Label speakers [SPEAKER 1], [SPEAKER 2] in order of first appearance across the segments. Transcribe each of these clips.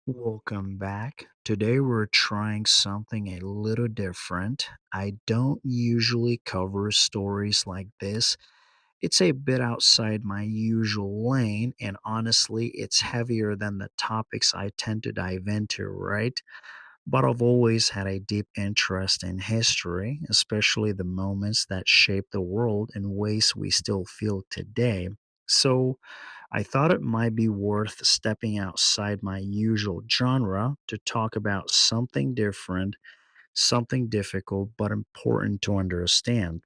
[SPEAKER 1] Welcome back. Today we're trying something a little different. I don't usually cover stories like this. It's a bit outside my usual lane, and honestly, it's heavier than the topics I tend to dive into, right? But I've always had a deep interest in history, especially the moments that shaped the world in ways we still feel today. So, I thought it might be worth stepping outside my usual genre to talk about something different, something difficult but important to understand.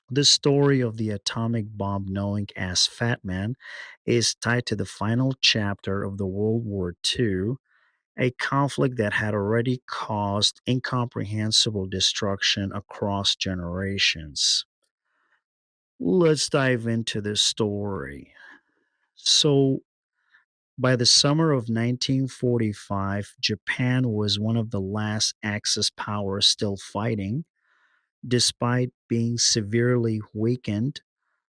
[SPEAKER 1] The story of the atomic bomb, known as Fat Man, is tied to the final chapter of the World War II, a conflict that had already caused incomprehensible destruction across generations. Let's dive into this story. So, by the summer of 1945, Japan was one of the last Axis powers still fighting. Despite being severely weakened,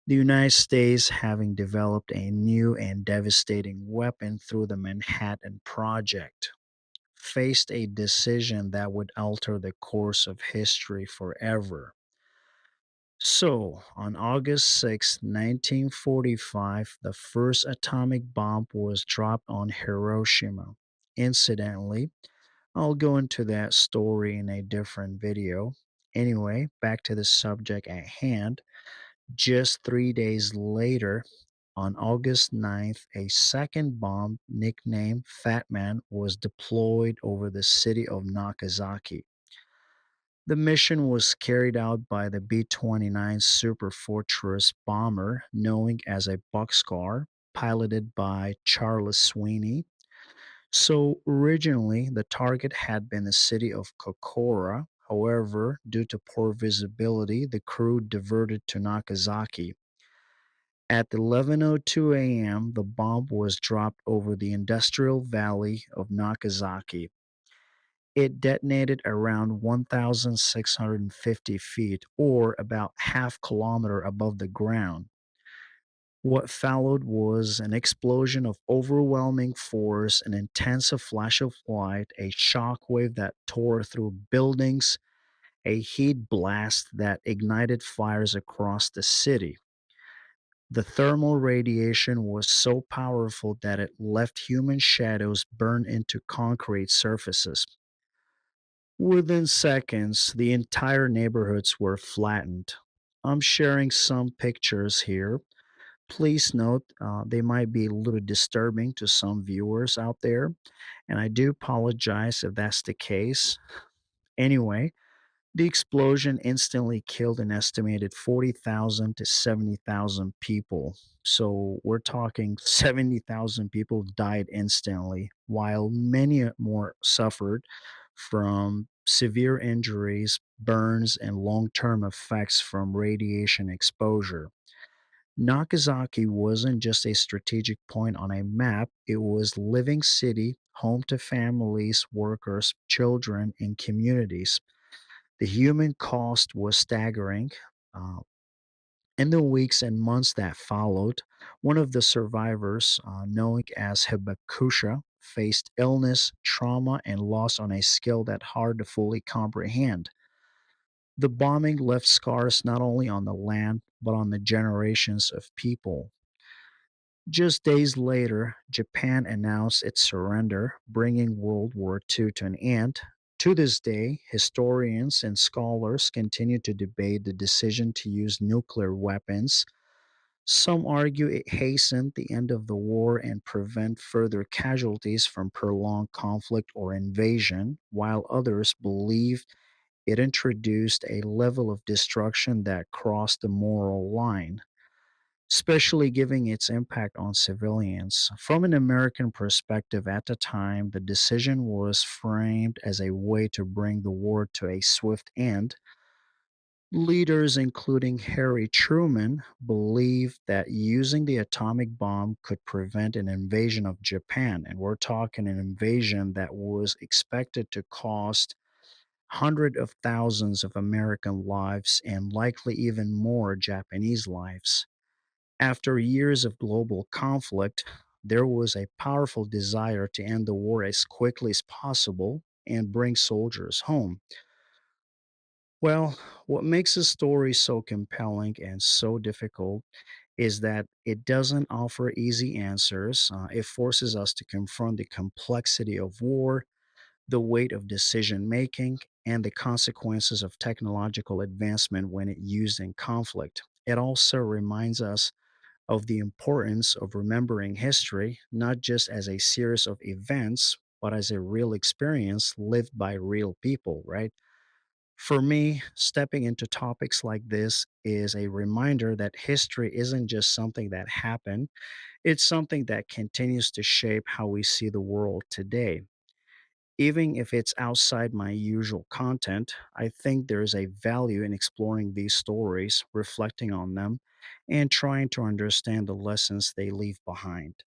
[SPEAKER 1] the United States, having developed a new and devastating weapon through the Manhattan Project, faced a decision that would alter the course of history forever. So, on August 6, 1945, the first atomic bomb was dropped on Hiroshima. Incidentally, I'll go into that story in a different video. Anyway, back to the subject at hand. Just 3 days later, on August 9th, a second bomb, nicknamed Fat Man, was deployed over the city of Nagasaki. The mission was carried out by the B 29 Super Fortress bomber, known as a Boxcar, piloted by Charles Sweeney. So, originally, the target had been the city of Kokora. However, due to poor visibility, the crew diverted to Nagasaki. At 11:02 a.m., the bomb was dropped over the industrial valley of Nagasaki. It detonated around 1,650 feet, or about half kilometer above the ground. What followed was an explosion of overwhelming force, an intense flash of light, a shock wave that tore through buildings, a heat blast that ignited fires across the city. The thermal radiation was so powerful that it left human shadows burn into concrete surfaces. Within seconds, the entire neighborhoods were flattened. I'm sharing some pictures here. Please note they might be a little disturbing to some viewers out there, and I do apologize if that's the case. Anyway, the explosion instantly killed an estimated 40,000 to 70,000 people. So we're talking 70,000 people died instantly, while many more suffered from severe injuries, burns, and long term effects from radiation exposure. Nagasaki wasn't just a strategic point on a map, it was living city, home to families, workers, children, and communities. The human cost was staggering. Uh, in the weeks and months that followed, one of the survivors, known as Hibakusha, faced illness, trauma, and loss on a scale that hard to fully comprehend. The bombing left scars not only on the land, but on the generations of people. Just days later, Japan announced its surrender, bringing World War II to an end. To this day, historians and scholars continue to debate the decision to use nuclear weapons. Some argue it hastened the end of the war and prevent further casualties from prolonged conflict or invasion, while others believe it introduced a level of destruction that crossed the moral line, especially given its impact on civilians. From an American perspective at the time, the decision was framed as a way to bring the war to a swift end. Leaders, including Harry Truman, believed that using the atomic bomb could prevent an invasion of Japan. And we're talking an invasion that was expected to cost hundreds of thousands of American lives and likely even more Japanese lives. After years of global conflict, there was a powerful desire to end the war as quickly as possible and bring soldiers home. Well, what makes a story so compelling and so difficult is that it doesn't offer easy answers. It forces us to confront the complexity of war, the weight of decision making, and the consequences of technological advancement when it used in conflict. It also reminds us of the importance of remembering history, not just as a series of events, but as a real experience lived by real people, right? For me, stepping into topics like this is a reminder that history isn't just something that happened, it's something that continues to shape how we see the world today. Even if it's outside my usual content, I think there is a value in exploring these stories, reflecting on them, and trying to understand the lessons they leave behind.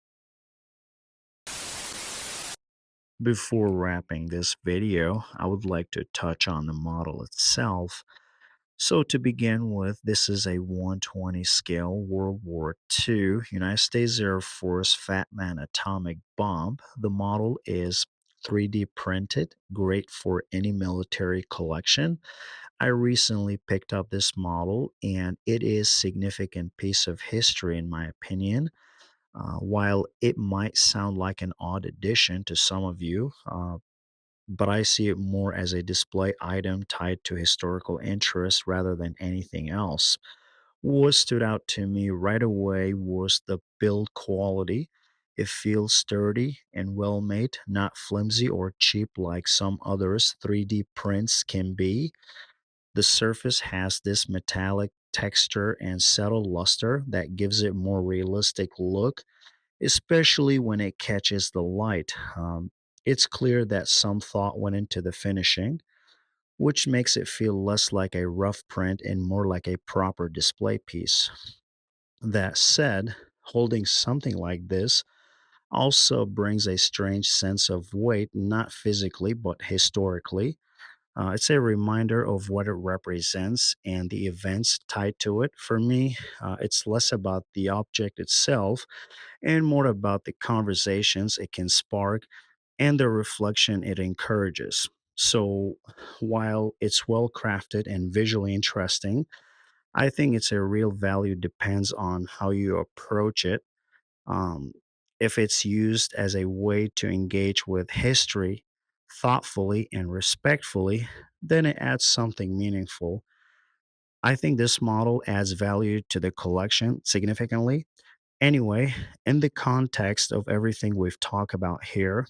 [SPEAKER 1] Before wrapping this video, I would like to touch on the model itself. So, to begin with, this is a 120 scale World War II United States Air Force Fat Man atomic bomb. The model is 3D printed, great for any military collection. I recently picked up this model and it is significant piece of history in my opinion. While it might sound like an odd addition to some of you, but I see it more as a display item tied to historical interest rather than anything else. What stood out to me right away was the build quality. It feels sturdy and well made, not flimsy or cheap like some others 3D prints can be. The surface has this metallic texture and subtle luster that gives it more realistic look, especially when it catches the light. It's clear that some thought went into the finishing, which makes it feel less like a rough print and more like a proper display piece. That said, holding something like this also brings a strange sense of weight, not physically, but historically. It's a reminder of what it represents and the events tied to it. For me, it's less about the object itself and more about the conversations it can spark and the reflection it encourages. So, while it's well crafted and visually interesting, I think its a real value depends on how you approach it. Um, if it's used as a way to engage with history thoughtfully and respectfully, then it adds something meaningful. I think this model adds value to the collection significantly. Anyway, in the context of everything we've talked about here,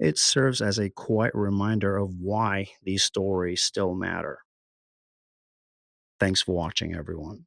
[SPEAKER 1] it serves as a quiet reminder of why these stories still matter. Thanks for watching, everyone.